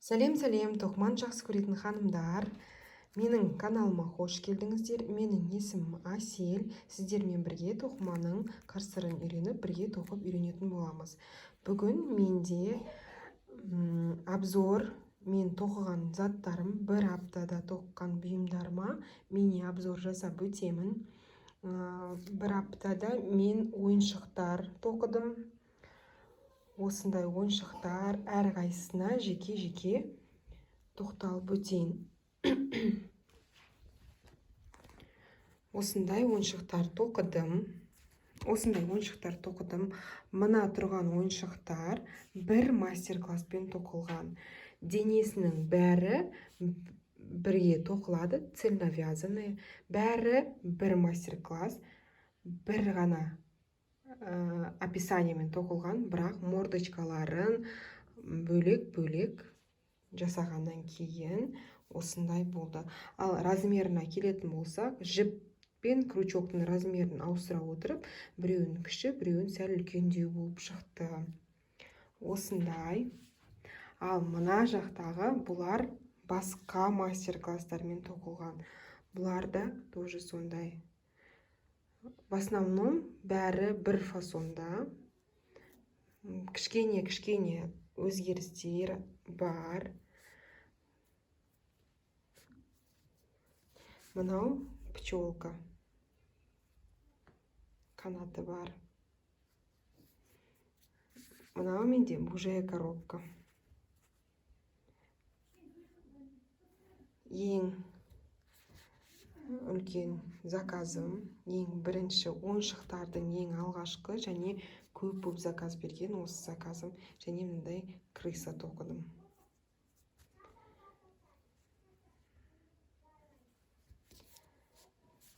Сәлем, тоқман жақсы көретін ханымдар. Менің каналыма қош келдіңіздер. Менің есімім Асел. Сіздермен бірге тоқыманың қыр-сырын үйреніп, бірге тоқып үйренетін боламыз. Бүгін менде обзор, мен тоқыған заттарым, бір аптада тоққан бұйымдарыма мини обзор жасап өтемін. Бір аптада мен ойыншықтар тоқыдым. Осындай ойыншықтар әрқайсысына жеке тоқталып өтейін. Осындай ойыншықтар тоқыдым. Мына тұрған ойыншықтар бір мастер-класспен тоқылған. Денесінің бәрі бірге тоқылады, цельновязанный. Бәрі бір мастер-класс, бір ғана описаниемен тоқылған, бірақ мордочкаларын бөлек жасағаннан кейін осындай болды. Ал размерына келетін болсақ, жіп пен крючоктың размерін ауыстыра отырып, біреуін кіші, біреуін сәл үлкендеу болып шықты. Осындай. Ал мына жақтағы бұлар басқа мастер-класстармен тоқылған. Бұлар да тоже сондай. В основном бәрі бір фасонда. Кішкене өзгерістер бар. Мынау пчелка. Канаты бар. Мынау менде бужая коробка. Ең үлкен заказым, ең бірінші ойыншықтардың ең алғашқы және көп заказ берген осы заказым. Және мындай крыса тоқыдым.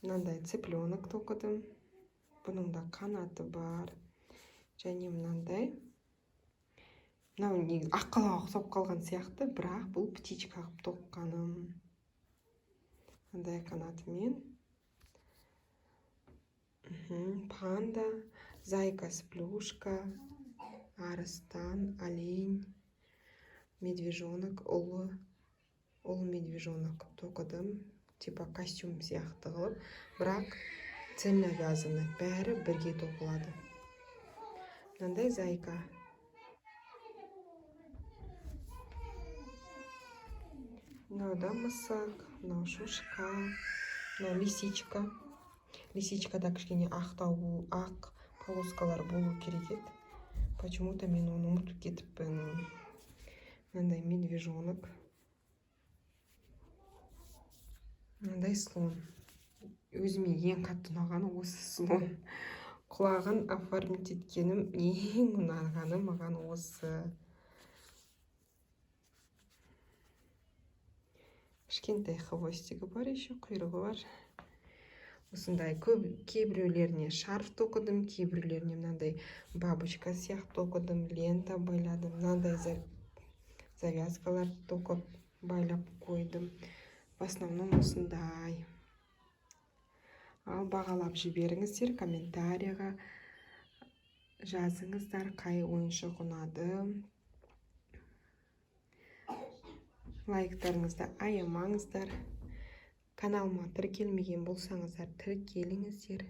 Мынандай цыпленок тоқыдым. Бұның да қанаты бар. Және мынандай. Мынау аққалаға ұқсап қалған сияқты, бірақ бұл птичка қылып тоққаным. Мындай қанатымен. Панда, зайка, сплюшка, арыстан, олень, медвежонок, ұлы медвежонок тоқыдым. Типа костюм сияқты қылып, бірақ цельновязанный, бәрі бірге тоқылады. Мынандай зайка. Мынау да мысық, мынау шошқа, мынау лисичка. Лисичкада кішкене ақ полоскалар болу керек еді. Почему-то мен оны ұмытып кетіппін. Мынандай медвежонок. Мынандай слон. Өзіме ең қатты ұнағаны осы слон. Құлағын оформить еткенім, ең ұнағаны маған осы. Кішкентай хвостигі бар, еще құйрығы бар. Осындай кейбіреулеріне шарф тоқыдым, кейбіреулеріне мынандай бабочка сияқты тоқыдым, лента байладым, мынандай завязкалар тоқып байлап қойдым. В основном осындай. Ал бағалап жіберіңіздер, комментарияға жазыңыздар, қай ойыншық ұнады. Лайктарыңызды аямаңыздар. Каналыма тіркелмеген болсаңыздар, тіркеліңіздер.